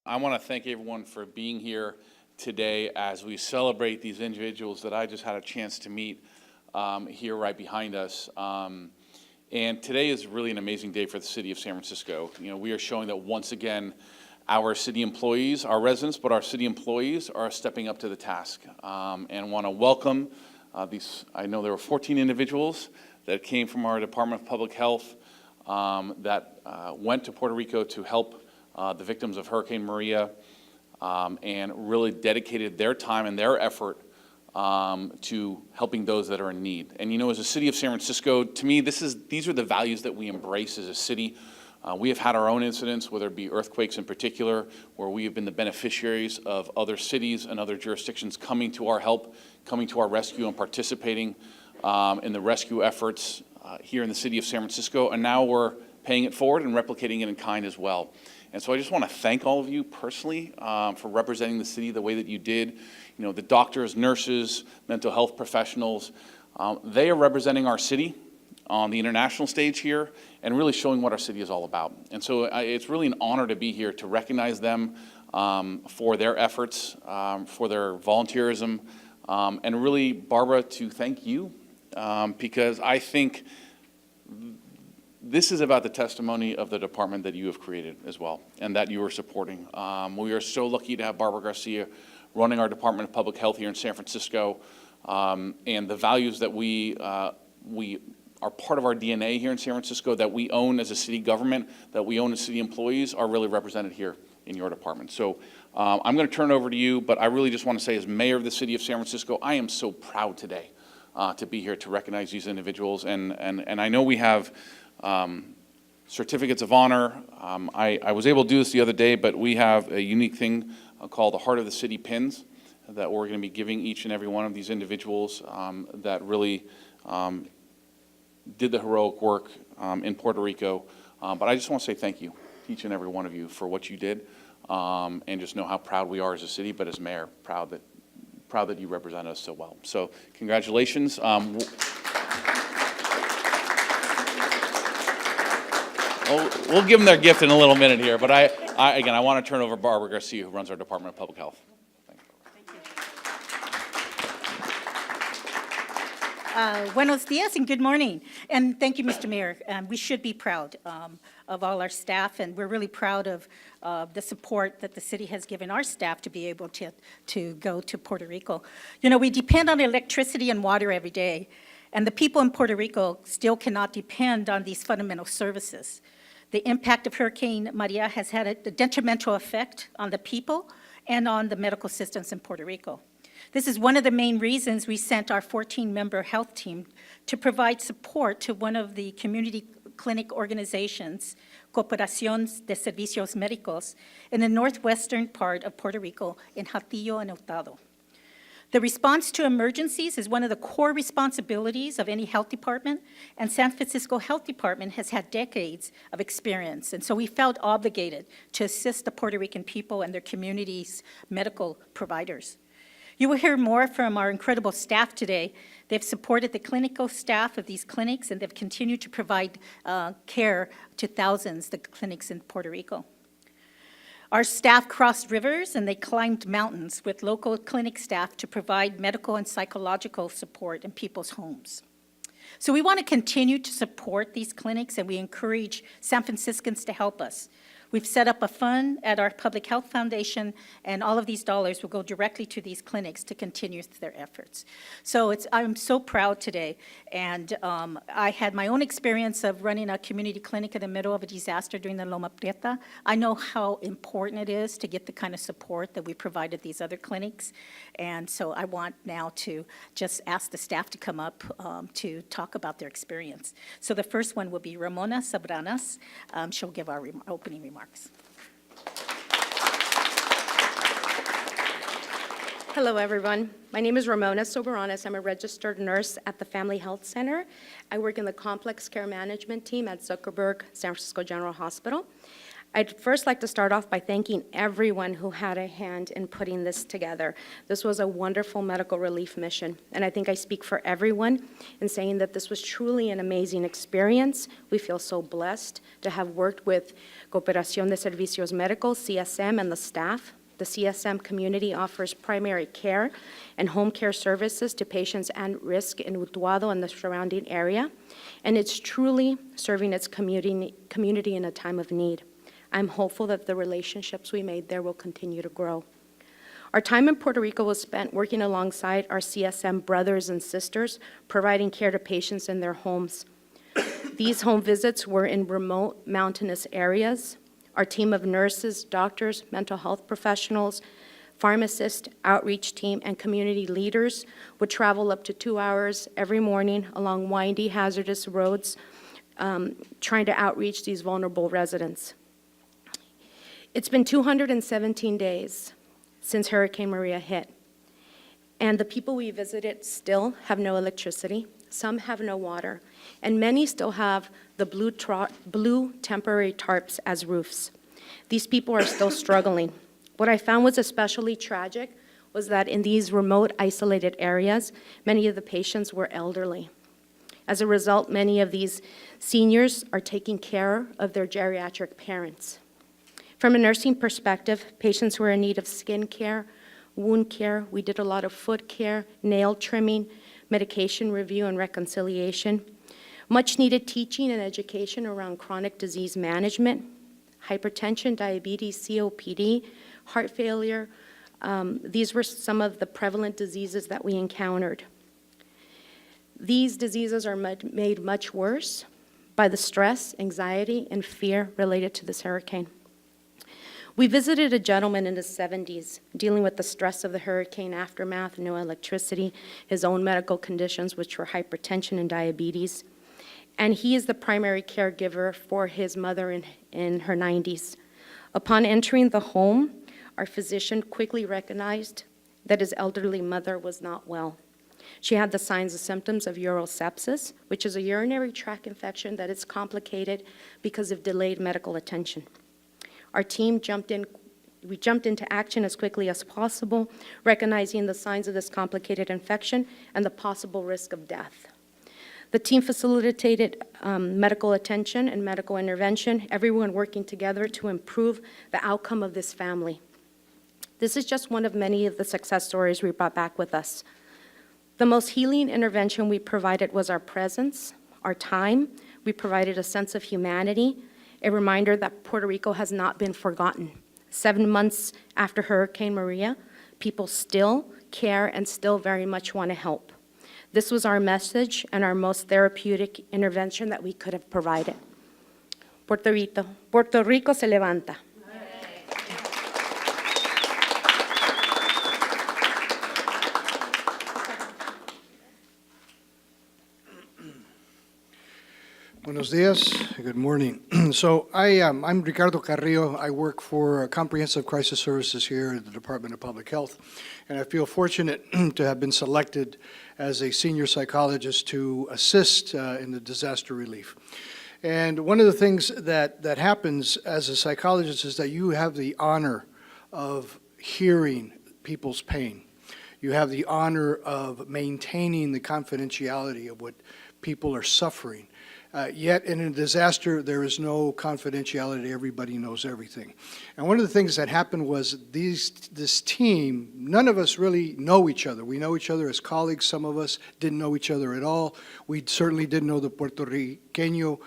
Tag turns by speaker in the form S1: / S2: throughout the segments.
S1: I want to thank everyone for being here today as we celebrate these individuals that I just had a chance to meet here right behind us. And today is really an amazing day for the city of San Francisco. You know, we are showing that once again, our city employees, our residents, but our city employees are stepping up to the task. And want to welcome these, I know there were 14 individuals that came from our Department of Public Health that went to Puerto Rico to help the victims of Hurricane Maria, and really dedicated their time and their effort to helping those that are in need. And you know, as a city of San Francisco, to me, these are the values that we embrace as a city. We have had our own incidents, whether it be earthquakes in particular, where we have been the beneficiaries of other cities and other jurisdictions coming to our help, coming to our rescue and participating in the rescue efforts here in the city of San Francisco. And now we're paying it forward and replicating it in kind as well. And so I just want to thank all of you personally for representing the city the way that you did. You know, the doctors, nurses, mental health professionals, they are representing our city on the international stage here and really showing what our city is all about. And so it's really an honor to be here to recognize them for their efforts, for their volunteerism, and really, Barbara, to thank you because I think this is about the testimony of the department that you have created as well and that you are supporting. We are so lucky to have Barbara Garcia running our Department of Public Health here in San Francisco, and the values that we are part of our DNA here in San Francisco, that we own as a city government, that we own as city employees, are really represented here in your department. So I'm going to turn it over to you, but I really just want to say, as mayor of the city of San Francisco, I am so proud today to be here to recognize these individuals. And I know we have certificates of honor. I was able to do this the other day, but we have a unique thing called the Heart of the City pins that we're going to be giving each and every one of these individuals that really did the heroic work in Puerto Rico. But I just want to say thank you to each and every one of you for what you did, and just know how proud we are as a city, but as mayor, proud that you represent us so well. So congratulations. We'll give them their gift in a little minute here, but again, I want to turn over to Barbara Garcia, who runs our Department of Public Health.
S2: Buenos dias and good morning. And thank you, Mr. Mayor. We should be proud of all our staff, and we're really proud of the support that the city has given our staff to be able to go to Puerto Rico. You know, we depend on electricity and water every day, and the people in Puerto Rico still cannot depend on these fundamental services. The impact of Hurricane Maria has had a detrimental effect on the people and on the medical systems in Puerto Rico. This is one of the main reasons we sent our 14-member health team to provide support to one of the community clinic organizations, Cooperación de Servicios Médicos, in the northwestern part of Puerto Rico in Hatillo and Hurtado. The response to emergencies is one of the core responsibilities of any health department, and San Francisco Health Department has had decades of experience, and so we felt obligated to assist the Puerto Rican people and their community's medical providers. You will hear more from our incredible staff today. They've supported the clinical staff of these clinics, and they've continued to provide care to thousands of the clinics in Puerto Rico. Our staff crossed rivers and they climbed mountains with local clinic staff to provide medical and psychological support in people's homes. So we want to continue to support these clinics, and we encourage San Franciscans to help us. We've set up a fund at our Public Health Foundation, and all of these dollars will go directly to these clinics to continue their efforts. So I'm so proud today, and I had my own experience of running a community clinic in the middle of a disaster during the Loma Prieta. I know how important it is to get the kind of support that we provided these other clinics, and so I want now to just ask the staff to come up to talk about their experience. So the first one will be Ramona Sabranas. She'll give our opening remarks.
S3: Hello, everyone. My name is Ramona Soberanes. I'm a registered nurse at the Family Health Center. I work in the complex care management team at Zuckerberg San Francisco General Hospital. I'd first like to start off by thanking everyone who had a hand in putting this together. This was a wonderful medical relief mission, and I think I speak for everyone in saying that this was truly an amazing experience. We feel so blessed to have worked with Cooperación de Servicios Médicos, CSM, and the staff. The CSM community offers primary care and home care services to patients at risk in Utuado and the surrounding area, and it's truly serving its community in a time of need. I'm hopeful that the relationships we made there will continue to grow. Our time in Puerto Rico was spent working alongside our CSM brothers and sisters, providing care to patients in their homes. These home visits were in remote mountainous areas. Our team of nurses, doctors, mental health professionals, pharmacists, outreach team, and community leaders would travel up to 2 hours every morning along windy, hazardous roads, trying to outreach these vulnerable residents. It's been 217 days since Hurricane Maria hit, and the people we visited still have no electricity, some have no water, and many still have the blue temporary tarps as roofs. These people are still struggling. What I found was especially tragic was that in these remote, isolated areas, many of the patients were elderly. As a result, many of these seniors are taking care of their geriatric parents. From a nursing perspective, patients who are in need of skin care, wound care, we did a lot of foot care, nail trimming, medication review and reconciliation, much needed teaching and education around chronic disease management, hypertension, diabetes, COPD, heart failure. These were some of the prevalent diseases that we encountered. These diseases are made much worse by the stress, anxiety, and fear related to this hurricane. We visited a gentleman in his 70s dealing with the stress of the hurricane aftermath, no electricity, his own medical conditions, which were hypertension and diabetes. And he is the primary caregiver for his mother in her 90s. Upon entering the home, our physician quickly recognized that his elderly mother was not well. She had the signs and symptoms of urosepsis, which is a urinary tract infection that is complicated because of delayed medical attention. Our team jumped into action as quickly as possible, recognizing the signs of this complicated infection and the possible risk of death. The team facilitated medical attention and medical intervention, everyone working together to improve the outcome of this family. This is just one of many of the success stories we brought back with us. The most healing intervention we provided was our presence, our time. We provided a sense of humanity, a reminder that Puerto Rico has not been forgotten. 7 months after Hurricane Maria, people still care and still very much want to help. This was our message and our most therapeutic intervention that we could have provided. Puerto Rico se levanta.
S4: Buenos dias. Good morning. So I'm Ricardo Carrillo. I work for Comprehensive Crisis Services here at the Department of Public Health, and I feel fortunate to have been selected as a senior psychologist to assist in the disaster relief. And one of the things that happens as a psychologist is that you have the honor of hearing people's pain. You have the honor of maintaining the confidentiality of what people are suffering. Yet in a disaster, there is no confidentiality. Everybody knows everything. And one of the things that happened was this team, none of us really know each other. We know each other as colleagues. Some of us didn't know each other at all. We certainly didn't know the Puerto Riqueño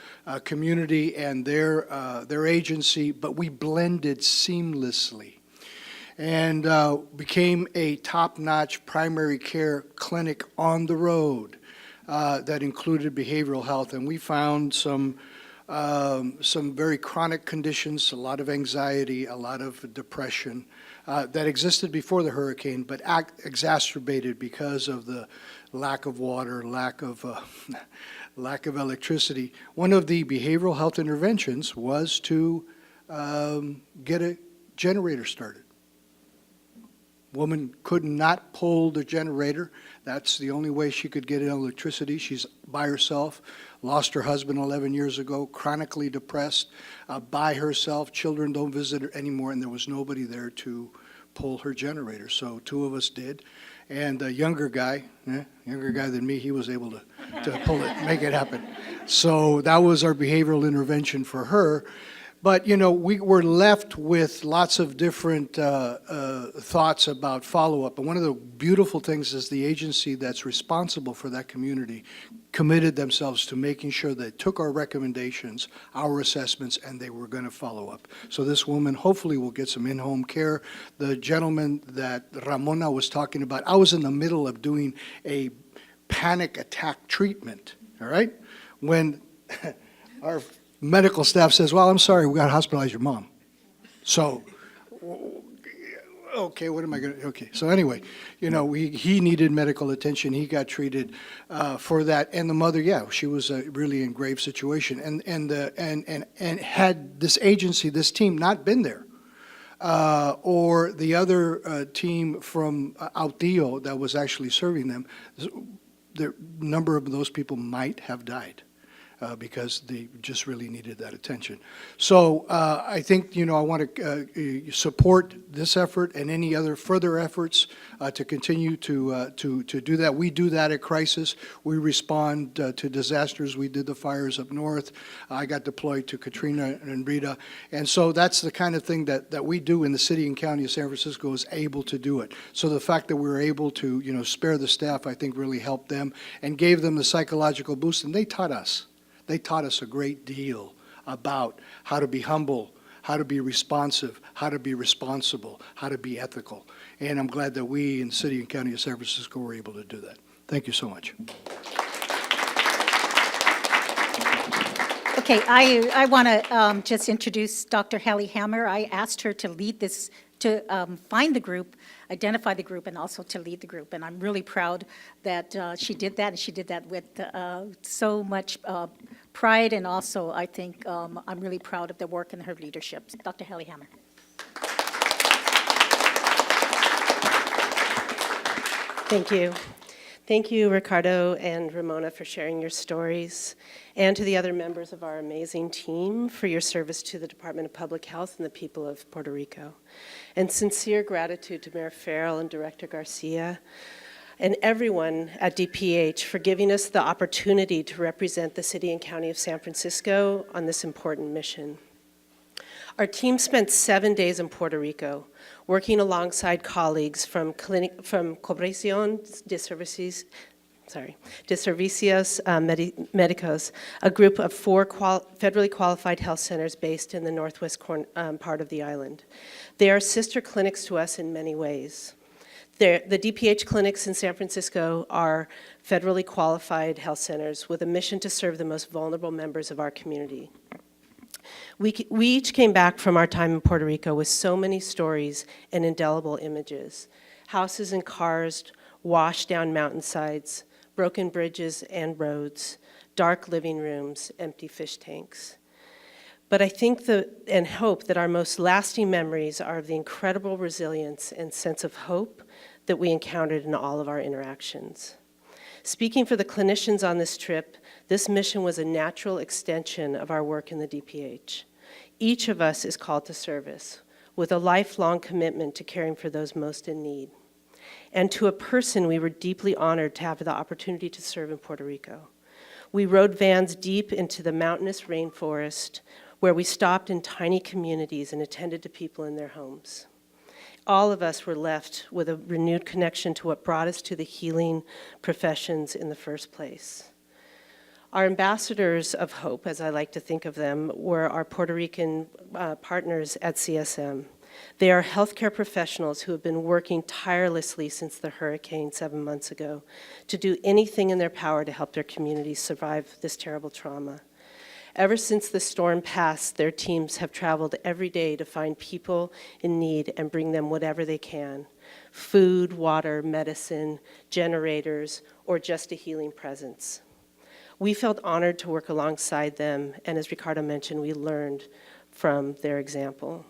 S4: community and their agency, but we blended seamlessly and became a top-notch primary care clinic on the road. That included behavioral health, and we found some very chronic conditions, a lot of anxiety, a lot of depression that existed before the hurricane, but exacerbated because of the lack of water, lack of electricity. One of the behavioral health interventions was to get a generator started. Woman could not pull the generator. That's the only way she could get electricity. She's by herself, lost her husband 11 years ago, chronically depressed, by herself. Children don't visit her anymore, and there was nobody there to pull her generator. So two of us did. And a younger guy than me, he was able to pull it, make it happen. So that was our behavioral intervention for her. But, you know, we were left with lots of different thoughts about follow-up. And one of the beautiful things is the agency that's responsible for that community committed themselves to making sure they took our recommendations, our assessments, and they were going to follow up. So this woman hopefully will get some in-home care. The gentleman that Ramona was talking about, I was in the middle of doing a panic attack treatment, all right? When our medical staff says, well, I'm sorry, we got to hospitalize your mom. So, okay, what am I going to, okay. So anyway, you know, he needed medical attention. He got treated for that. And the mother, yeah, she was really in grave situation. And had this agency, this team not been there, or the other team from Autillo that was actually serving them, the number of those people might have died. Because they just really needed that attention. So I think, you know, I want to support this effort and any other further efforts to continue to do that. We do that at crisis. We respond to disasters. We did the fires up north. I got deployed to Katrina and Rita. And so that's the kind of thing that we do in the city and county of San Francisco, is able to do it. So the fact that we were able to, you know, spare the staff, I think really helped them and gave them the psychological boost. And they taught us. They taught us a great deal about how to be humble, how to be responsive, how to be responsible, how to be ethical. And I'm glad that we in the city and county of San Francisco were able to do that. Thank you so much.
S2: Okay, I want to just introduce Dr. Hallie Hammer. I asked her to lead this, to find the group, identify the group, and also to lead the group. And I'm really proud that she did that, and she did that with so much pride. And also, I think I'm really proud of the work and her leadership. Dr. Hallie Hammer.
S5: Thank you. Thank you, Ricardo and Ramona, for sharing your stories, and to the other members of our amazing team for your service to the Department of Public Health and the people of Puerto Rico. And sincere gratitude to Mayor Farrell and Director Garcia and everyone at DPH for giving us the opportunity to represent the City and County of San Francisco on this important mission. Our team spent 7 days in Puerto Rico, working alongside colleagues from Cooperación de Servicios Médicos, a group of 4 federally qualified health centers based in the northwest part of the island. They are sister clinics to us in many ways. The DPH clinics in San Francisco are federally qualified health centers with a mission to serve the most vulnerable members of our community. We each came back from our time in Puerto Rico with so many stories and indelible images. Houses and cars washed down mountainsides, broken bridges and roads, dark living rooms, empty fish tanks. But I think and hope that our most lasting memories are of the incredible resilience and sense of hope that we encountered in all of our interactions. Speaking for the clinicians on this trip, this mission was a natural extension of our work in the DPH. Each of us is called to service with a lifelong commitment to caring for those most in need. And to a person, we were deeply honored to have the opportunity to serve in Puerto Rico. We rode vans deep into the mountainous rainforest where we stopped in tiny communities and attended to people in their homes. All of us were left with a renewed connection to what brought us to the healing professions in the first place. Our ambassadors of hope, as I like to think of them, were our Puerto Rican partners at CSM. They are healthcare professionals who have been working tirelessly since the hurricane 7 months ago to do anything in their power to help their communities survive this terrible trauma. Ever since the storm passed, their teams have traveled every day to find people in need and bring them whatever they can: food, water, medicine, generators, or just a healing presence. We felt honored to work alongside them, and as Ricardo mentioned, we learned from their example.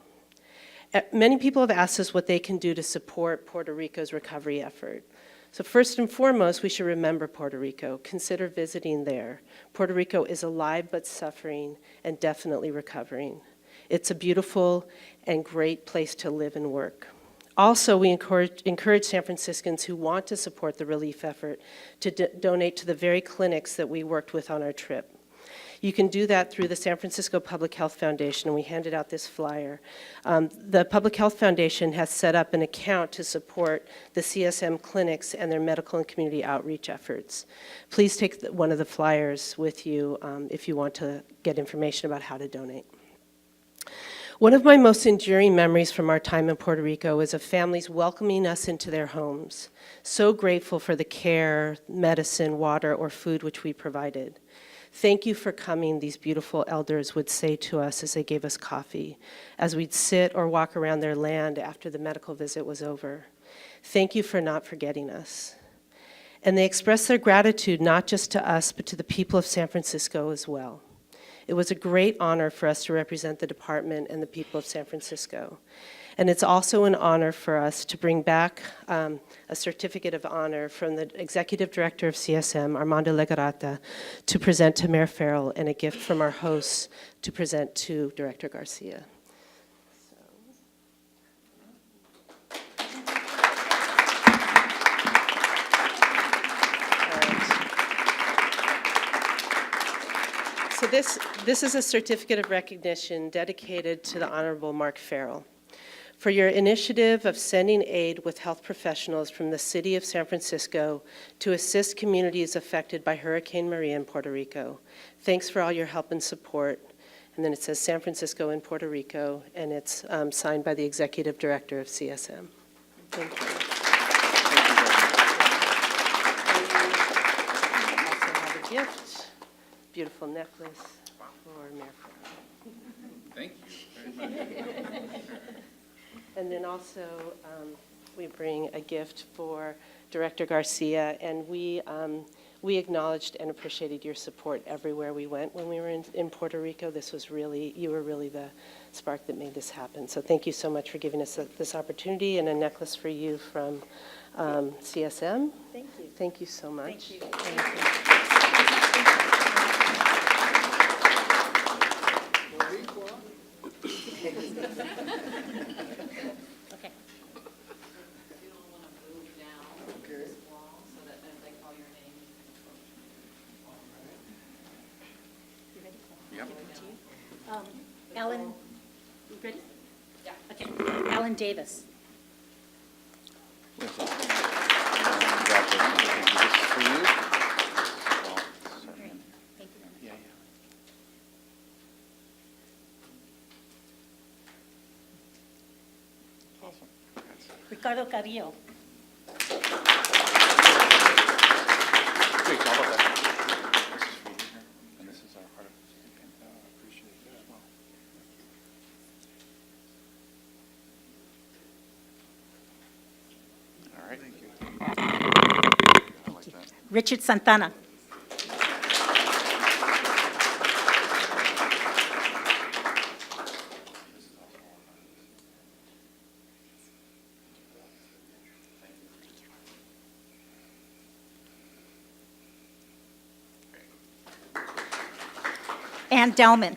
S5: Many people have asked us what they can do to support Puerto Rico's recovery effort. So first and foremost, we should remember Puerto Rico. Consider visiting there. Puerto Rico is alive but suffering and definitely recovering. It's a beautiful and great place to live and work. Also, we encourage San Franciscans who want to support the relief effort to donate to the very clinics that we worked with on our trip. You can do that through the San Francisco Public Health Foundation, and we handed out this flyer. The Public Health Foundation has set up an account to support the CSM clinics and their medical and community outreach efforts. Please take one of the flyers with you if you want to get information about how to donate. One of my most enduring memories from our time in Puerto Rico is of families welcoming us into their homes, so grateful for the care, medicine, water, or food which we provided. Thank you for coming, these beautiful elders would say to us as they gave us coffee, as we'd sit or walk around their land after the medical visit was over. Thank you for not forgetting us. And they expressed their gratitude not just to us, but to the people of San Francisco as well. It was a great honor for us to represent the department and the people of San Francisco. And it's also an honor for us to bring back a certificate of honor from the Executive Director of CSM, Armando Legarata, to present to Mayor Farrell, and a gift from our hosts to present to Director Garcia. So this is a certificate of recognition dedicated to the Honorable Mark Farrell for your initiative of sending aid with health professionals from the city of San Francisco to assist communities affected by Hurricane Maria in Puerto Rico. Thanks for all your help and support. And then it says San Francisco and Puerto Rico, and it's signed by the Executive Director of CSM. Thank you. We also have a gift, beautiful necklace for Mayor Farrell.
S1: Thank you very much.
S5: And then also, we bring a gift for Director Garcia, and we acknowledged and appreciated your support everywhere we went when we were in Puerto Rico. You were really the spark that made this happen. So thank you so much for giving us this opportunity, and a necklace for you from CSM.
S2: Thank you.
S5: Thank you so much.
S2: Thank you.
S5: Thank you.
S2: Okay.
S6: You don't want to move down this wall so that as they call your name.
S1: Yep.
S2: Alan, you ready? Yeah. Okay. Alan Davis.
S1: Yes, sir. Congratulations. Thank you. This is for you. Well,
S2: Great. Thank you very much.
S1: yeah. Awesome.
S2: Ricardo Carrillo.
S1: Great, how about that? This is for you here, and this is our heart. You can appreciate it as well. All right. Thank you. I like that.
S2: Richard Santana. Ann Delman.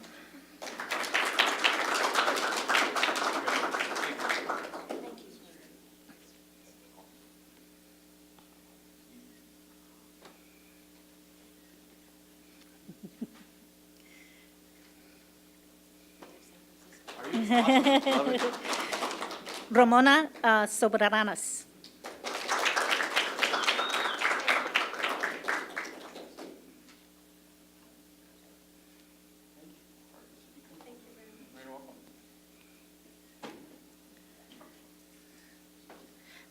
S1: Love it.
S2: Ramona Sobraranas.
S1: Very welcome.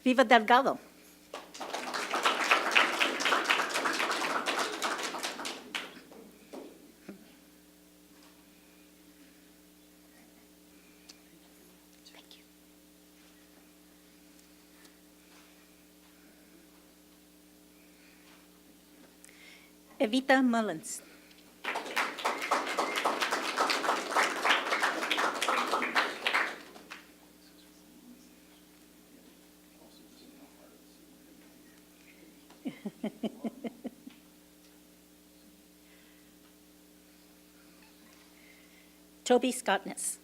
S2: Viva Delgado. Evita Mullins.
S1: This is
S2: Toby Scottness.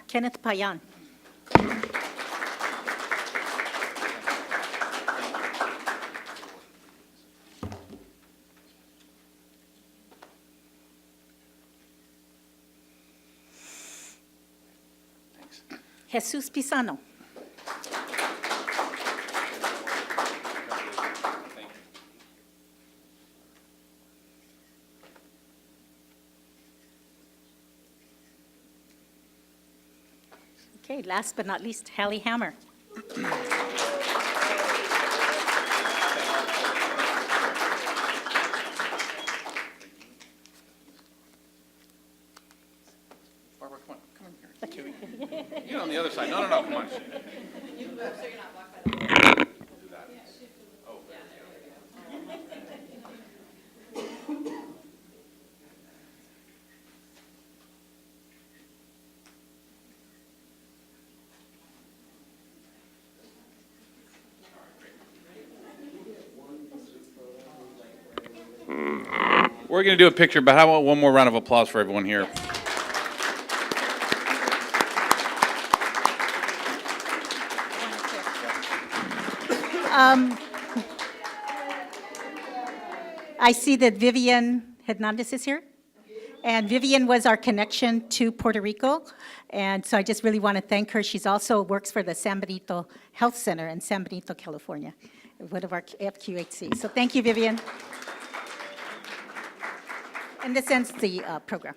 S2: Kenneth Payan. Jesus Pisano. Okay, last but not least, Hallie Hammer.
S1: Barbara, come on, come in here. You on the other side. No, come on. We're going to do a picture, but how about one more round of applause for everyone here?
S2: I see that Vivian Hernandez is here. And Vivian was our connection to Puerto Rico. And so I just really want to thank her. She's also works for the San Benito Health Center in San Benito, California, one of our FQHC. So thank you, Vivian. And this ends the program.